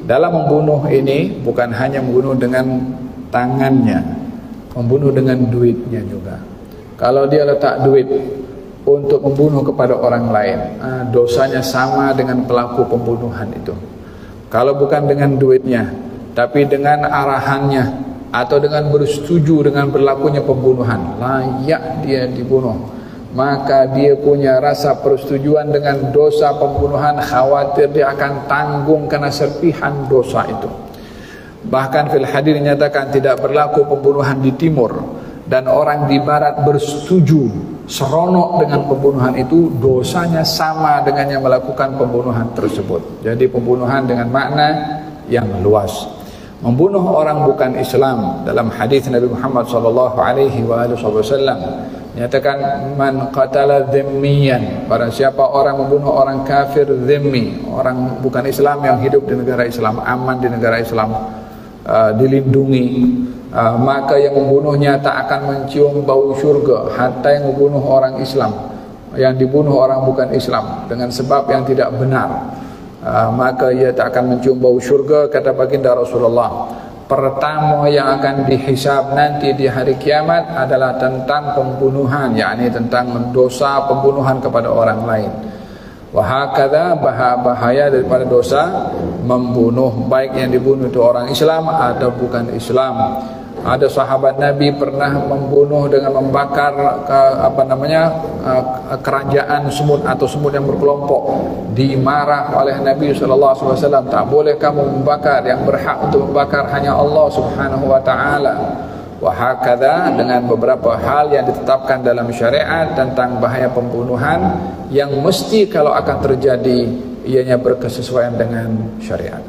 Speaker 1: Dalam membunuh ini bukan hanya membunuh dengan tangannya, membunuh dengan duitnya juga. Kalau dia letak duit untuk membunuh kepada orang lain, dosanya sama dengan pelaku pembunuhan itu. Kalau bukan dengan duitnya, tapi dengan arahannya atau dengan bersetuju dengan berlakunya pembunuhan, layak dia dibunuh, maka dia punya rasa persetujuan dengan dosa pembunuhan, khawatir dia akan tanggung karena serpihan dosa itu. Bahkan fil hadis dinyatakan tidak berlaku pembunuhan di timur, dan orang di barat bersetuju seronok dengan pembunuhan itu, dosanya sama dengan yang melakukan pembunuhan tersebut. Jadi pembunuhan dengan makna yang luas. Membunuh orang bukan Islam, dalam hadis Nabi Muhammad sallallahu alaihi wasallam nyatakan, "Man qatala dhimmiyan," barang siapa orang membunuh orang kafir dhimmi, orang bukan Islam yang hidup di negara Islam, aman di negara Islam, dilindungi, maka yang membunuhnya tak akan mencium bau syurga. Hatta yang membunuh orang Islam, yang dibunuh orang bukan Islam dengan sebab yang tidak benar, maka ia tak akan mencium bau syurga. Kata baginda Rasulullah, pertama yang akan dihisab nanti di hari kiamat adalah tentang pembunuhan, yakni tentang dosa pembunuhan kepada orang lain. Wahakadha, bahaya daripada dosa membunuh, baik yang dibunuh itu orang Islam atau bukan Islam. Ada sahabat Nabi pernah membunuh dengan membakar kerajaan semut atau semut yang berkelompok. Dimarah oleh Nabi SAW, tak boleh kamu membakar, yang berhak untuk membakar hanya Allah Subhanahu wa taala. Wahakadha, dengan beberapa hal yang ditetapkan dalam syariat tentang bahaya pembunuhan, yang mesti kalau akan terjadi ianya berkesesuaian dengan syariat.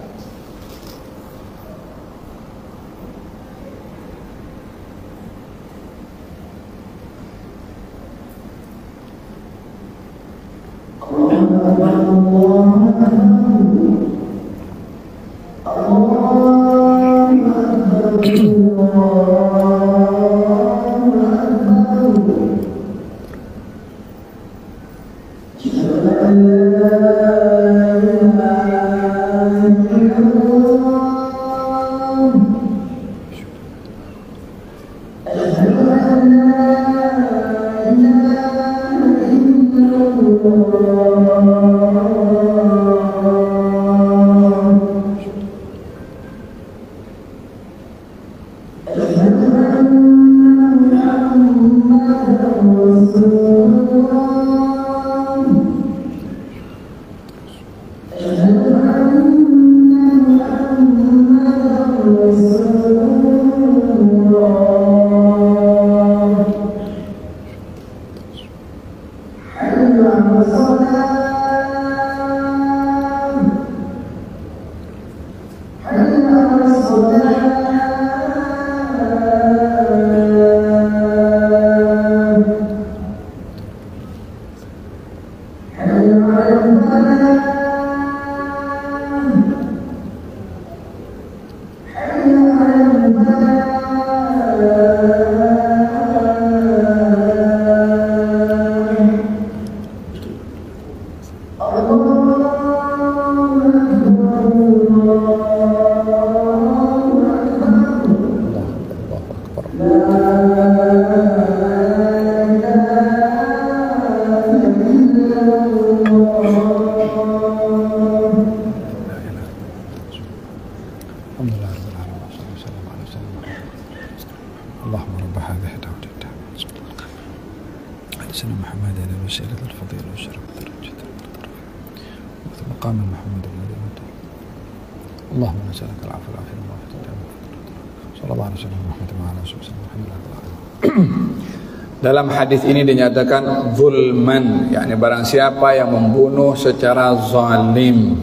Speaker 1: Dalam hadis ini dinyatakan zulman, yakni barang siapa yang membunuh secara zalim,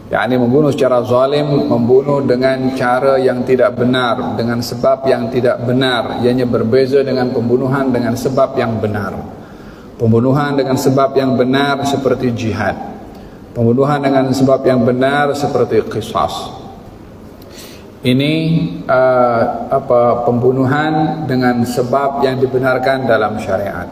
Speaker 1: yakni membunuh secara zalim, membunuh dengan cara yang tidak benar, dengan sebab yang tidak benar. Ianya berbeza dengan pembunuhan dengan sebab yang benar. Pembunuhan dengan sebab yang benar seperti jihad. Pembunuhan dengan sebab yang benar seperti qisas. Ini pembunuhan dengan sebab yang dibenarkan dalam syariat.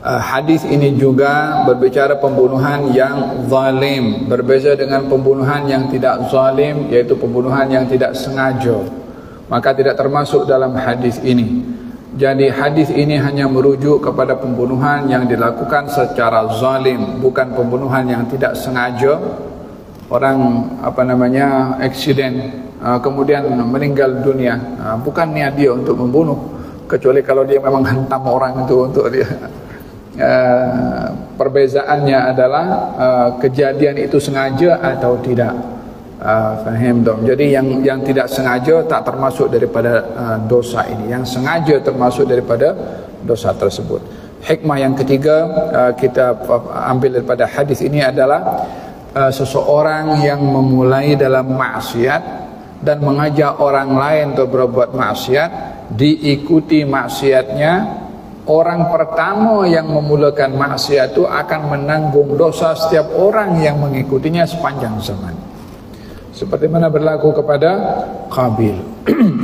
Speaker 1: Hadis ini juga berbicara pembunuhan yang zalim, berbeza dengan pembunuhan yang tidak zalim, yaitu pembunuhan yang tidak sengaja, maka tidak termasuk dalam hadis ini. Jadi hadis ini hanya merujuk kepada pembunuhan yang dilakukan secara zalim, bukan pembunuhan yang tidak sengaja. Orang accident, kemudian meninggal dunia, bukan niat dia untuk membunuh, kecuali kalau dia memang hantam orang itu untuk dia. Perbezaannya adalah kejadian itu sengaja atau tidak. Faham dong? Jadi yang tidak sengaja tak termasuk daripada dosa ini. Yang sengaja termasuk daripada dosa tersebut. Hikmah yang ketiga kita ambil daripada hadis ini adalah seseorang yang memulai dalam maksiat dan mengajak orang lain untuk berbuat maksiat, diikuti maksiatnya, orang pertama yang memulakan maksiat itu akan menanggung dosa setiap orang yang mengikutinya sepanjang zaman. Seperti mana berlaku kepada Qabil.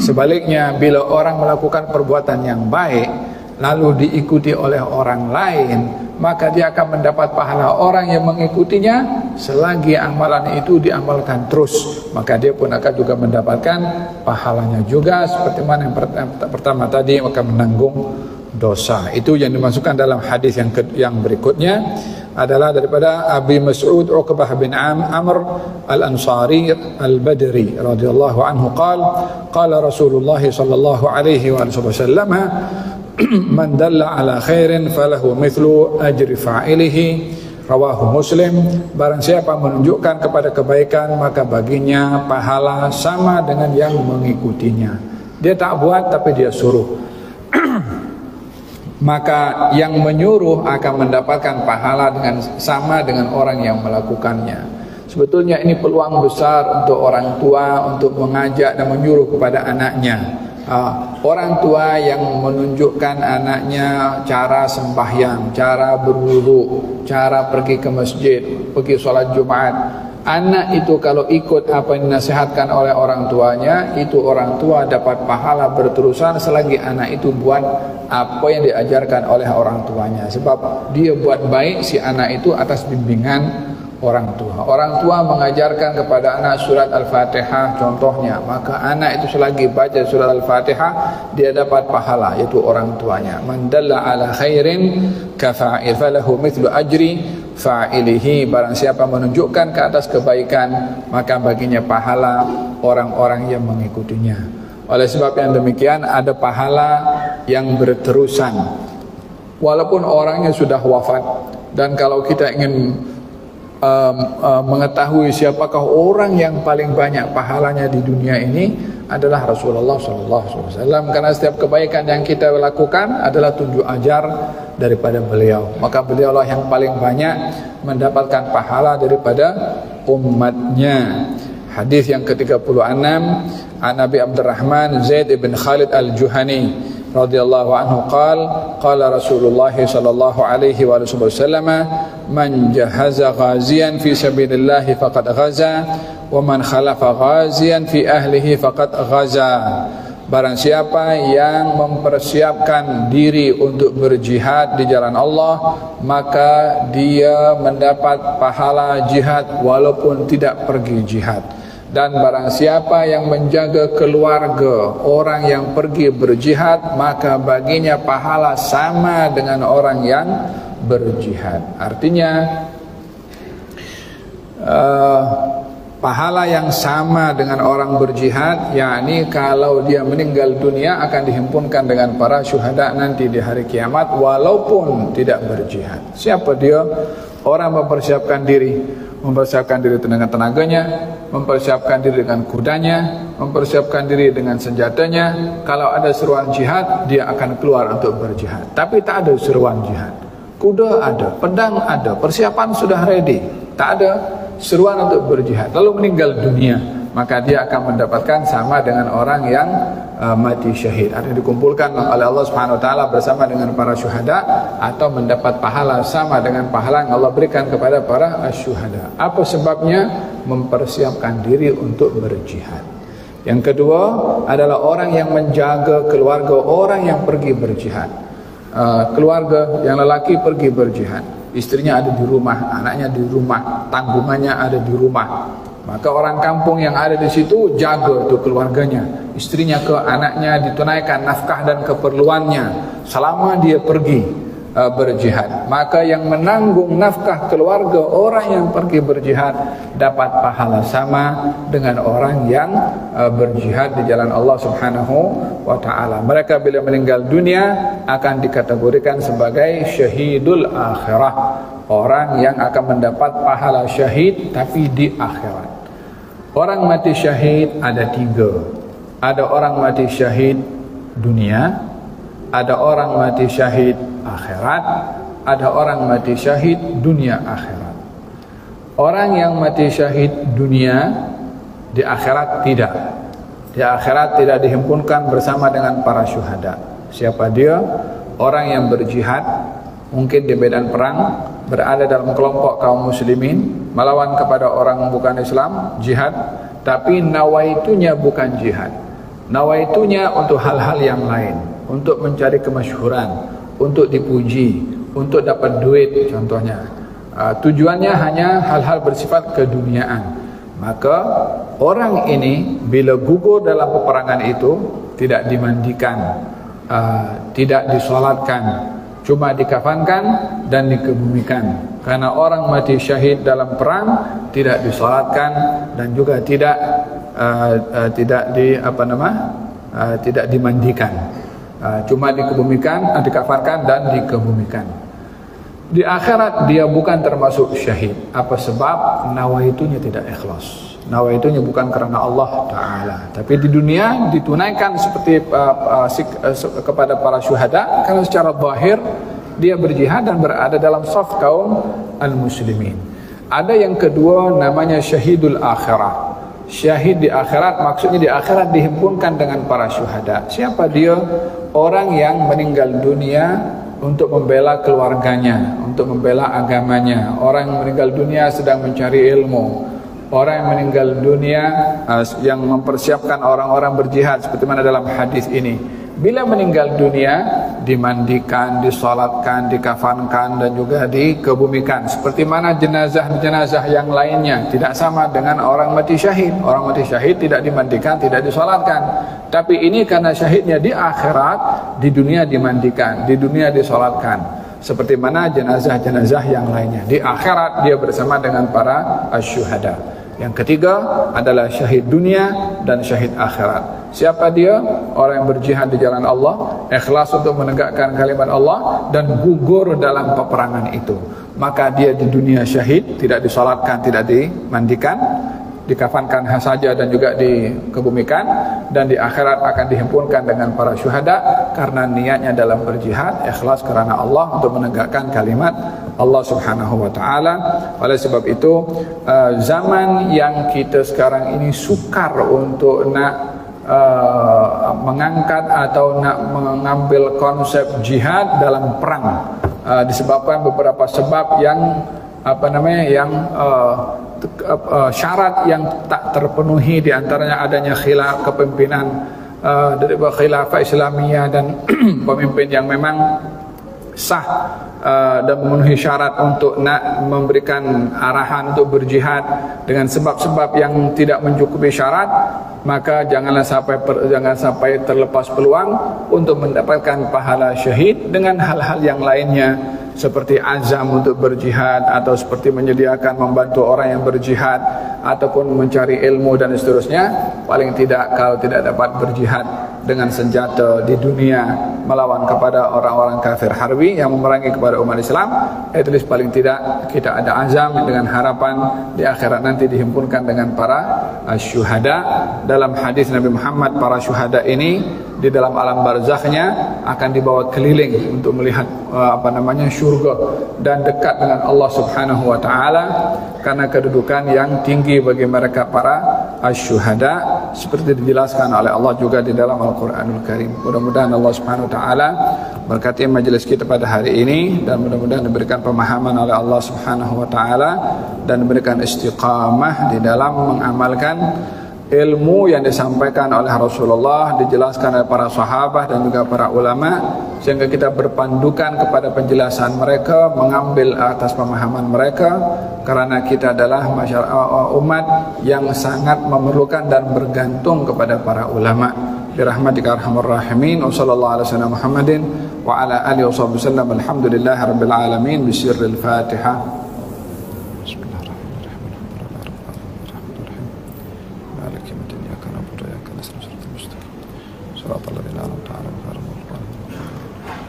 Speaker 1: Sebaliknya, bila orang melakukan perbuatan yang baik lalu diikuti oleh orang lain, maka dia akan mendapat pahala orang yang mengikutinya selagi amalan itu diamalkan terus, maka dia pun akan juga mendapatkan pahalanya juga, seperti mana yang pertama tadi akan menanggung dosa. Itu yang dimasukkan dalam hadis yang berikutnya adalah daripada Abi Mas'ud Uqbah bin Amr Al-Ansari Al-Badri radhiyallahu anhu qala Rasulullah sallallahu alaihi wasallam man dalla ala khairin falahu mithlu ajri fa'ilihi, rawahu Muslim. Barang siapa menunjukkan kepada kebaikan, maka baginya pahala sama dengan yang mengikutinya. Dia tak buat tapi dia suruh. Maka yang menyuruh akan mendapatkan pahala dengan sama dengan orang yang melakukannya. Sebetulnya ini peluang besar untuk orang tua untuk mengajak dan menyuruh kepada anaknya. Orang tua yang menunjukkan anaknya cara sembahyang, cara berwudu, cara pergi ke masjid, pergi sholat Jumat. Anak itu kalau ikut apa yang dinasihatkan oleh orang tuanya, itu orang tua dapat pahala berterusan selagi anak itu buat apa yang diajarkan oleh orang tuanya. Sebab dia buat baik si anak itu atas bimbingan orang tua. Orang tua mengajarkan kepada anak surat Al-Fatihah contohnya, maka anak itu selagi baca surat Al-Fatihah dia dapat pahala, yaitu orang tuanya. Man dalla ala khairin kafa'il falahu mithlu ajri fa'ilihi. Barang siapa menunjukkan ke atas kebaikan, maka baginya pahala orang-orang yang mengikutinya. Oleh sebab yang demikian, ada pahala yang berterusan walaupun orangnya sudah wafat. Dan kalau kita ingin mengetahui siapakah orang yang paling banyak pahalanya di dunia ini, adalah Rasulullah SAW. Karena setiap kebaikan yang kita lakukan adalah tunjuk ajar daripada beliau, maka beliaulah yang paling banyak mendapatkan pahala daripada umatnya. Hadis yang ke-36 an Abi Abdurrahman Zaid bin Khalid Al-Juhani radhiyallahu anhu qala Rasulullah sallallahu alaihi wasallam man jahaza ghaziyan fi sabilillah faqad ghaza wa man khalafa ghaziyan fi ahlihi faqad ghaza. Barang siapa yang mempersiapkan diri untuk berjihad di jalan Allah, maka dia mendapat pahala jihad walaupun tidak pergi jihad. Dan barang siapa yang menjaga keluarga orang yang pergi berjihad, maka baginya pahala sama dengan orang yang berjihad. Artinya pahala yang sama dengan orang berjihad, yakni kalau dia meninggal dunia akan dihimpunkan dengan para syuhada nanti di hari kiamat walaupun tidak berjihad. Siapa dia? Orang mempersiapkan diri dengan tenaganya, mempersiapkan diri dengan kudanya, mempersiapkan diri dengan senjatanya. Kalau ada seruan jihad, dia akan keluar untuk berjihad. Tapi tak ada seruan jihad. Kuda ada, pedang ada, persiapan sudah ready. Tak ada seruan untuk berjihad. Lalu meninggal dunia, maka dia akan mendapatkan sama dengan orang yang mati syahid. Ada dikumpulkan oleh Allah Subhanahu wa taala bersama dengan para syuhada, atau mendapat pahala sama dengan pahala yang Allah berikan kepada para syuhada. Apa sebabnya? Mempersiapkan diri untuk berjihad. Yang kedua adalah orang yang menjaga keluarga orang yang pergi berjihad. Keluarga yang lelaki pergi berjihad, istrinya ada di rumah, anaknya di rumah, tanggungannya ada di rumah. Maka orang kampung yang ada di situ jaga tuh keluarganya, istrinya ke anaknya ditunaikan nafkah dan keperluannya selama dia pergi berjihad. Maka yang menanggung nafkah keluarga orang yang pergi berjihad dapat pahala sama dengan orang yang berjihad di jalan Allah Subhanahu wa taala. Mereka bila meninggal dunia akan dikategorikan sebagai syahidul akhirah, orang yang akan mendapat pahala syahid tapi di akhirat. Orang mati syahid ada tiga. Ada orang mati syahid dunia, ada orang mati syahid akhirat, ada orang mati syahid dunia akhirat. Orang yang mati syahid dunia di akhirat tidak. Di akhirat tidak dihimpunkan bersama dengan para syuhada. Siapa dia? Orang yang berjihad, mungkin di medan perang, berada dalam kelompok kaum muslimin, melawan kepada orang bukan Islam, jihad, tapi nawaitunya bukan jihad. Nawaitunya untuk hal-hal yang lain, untuk mencari kemasyhuran, untuk dipuji, untuk dapat duit contohnya. Tujuannya hanya hal-hal bersifat keduniaan. Maka orang ini bila gugur dalam peperangan itu tidak dimandikan, tidak disolatkan, cuma dikafankan dan dikebumikan. Karena orang mati syahid dalam perang tidak disolatkan dan juga tidak dimandikan, cuma dikebumikan, dikafankan dan dikebumikan. Di akhirat dia bukan termasuk syahid. Apa sebab? Nawaitunya tidak ikhlas. Nawaitunya bukan karena Allah Ta'ala, tapi di dunia ditunaikan seperti kepada para syuhada, karena secara zahir dia berjihad dan berada dalam saf kaum al-muslimin. Ada yang kedua namanya syahidul akhirah. Syahid di akhirat, maksudnya di akhirat dihimpunkan dengan para syuhada. Siapa dia? Orang yang meninggal dunia untuk membela keluarganya, untuk membela agamanya. Orang yang meninggal dunia sedang mencari ilmu. Orang yang meninggal dunia yang mempersiapkan orang-orang berjihad, seperti mana dalam hadis ini. Bila meninggal dunia, dimandikan, disolatkan, dikafankan dan juga dikebumikan. Seperti mana jenazah-jenazah yang lainnya. Tidak sama dengan orang mati syahid. Orang mati syahid tidak dimandikan, tidak disolatkan. Tapi ini karena syahidnya di akhirat, di dunia dimandikan, di dunia disolatkan. Seperti mana jenazah-jenazah yang lainnya. Di akhirat dia bersama dengan para syuhada. Yang ketiga adalah syahid dunia dan syahid akhirat. Siapa dia? Orang yang berjihad di jalan Allah, ikhlas untuk menegakkan kalimat Allah dan gugur dalam peperangan itu. Maka dia di dunia syahid, tidak disolatkan, tidak dimandikan, dikafankan saja dan juga dikebumikan, dan di akhirat akan dihimpunkan dengan para syuhada karena niatnya dalam berjihad ikhlas karena Allah untuk menegakkan kalimat Allah Subhanahu wa taala. Oleh sebab itu zaman yang kita sekarang ini sukar untuk nak mengangkat atau nak mengambil konsep jihad dalam perang, disebabkan beberapa sebab yang syarat yang tak terpenuhi, di antaranya adanya khilaf kepemimpinan dari khilafah Islamiyah dan pemimpin yang memang sah dan memenuhi syarat untuk nak memberikan arahan untuk berjihad dengan sebab-sebab yang tidak mencukupi syarat, maka jangan sampai terlepas peluang untuk mendapatkan pahala syahid dengan hal-hal yang lainnya, seperti azam untuk berjihad, atau seperti menyediakan membantu orang yang berjihad, ataupun mencari ilmu dan seterusnya. Paling tidak kalau tidak dapat berjihad dengan senjata di dunia melawan kepada orang-orang kafir harbi yang memerangi kepada umat Islam, at least paling tidak kita ada azam dengan harapan di akhirat nanti dihimpunkan dengan para syuhada. Dalam hadis Nabi Muhammad, para syuhada ini di dalam alam barzakhnya akan dibawa keliling untuk melihat syurga dan dekat dengan Allah Subhanahu wa taala karena kedudukan yang tinggi bagi mereka para syuhada, seperti dijelaskan oleh Allah juga di dalam Al-Qur'anul Karim. Mudah-mudahan Allah Subhanahu wa taala berkati majelis kita pada hari ini, dan mudah-mudahan diberikan pemahaman oleh Allah Subhanahu wa taala dan diberikan istiqamah di dalam mengamalkan ilmu yang disampaikan oleh Rasulullah, dijelaskan oleh para sahabat dan juga para ulama, sehingga kita berpandukan kepada penjelasan mereka, mengambil atas pemahaman mereka, karena kita adalah umat yang sangat memerlukan dan bergantung kepada para ulama. Birahmatika arhamar rahimin. Wa sallallahu ala sayyidina Muhammadin wa ala alihi wasallam. Alhamdulillahirabbil alamin. Bisirril Fatihah.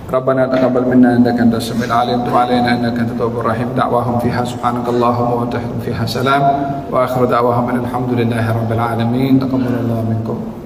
Speaker 1: ربنا تقبل منا انك انت السميع العليم وتب علينا انك انت التواب الرحيم. دعواهم فيها سبحانك اللهم وتحيتهم فيها سلام واخر دعواهم ان الحمد لله رب العالمين. تقبل الله منكم.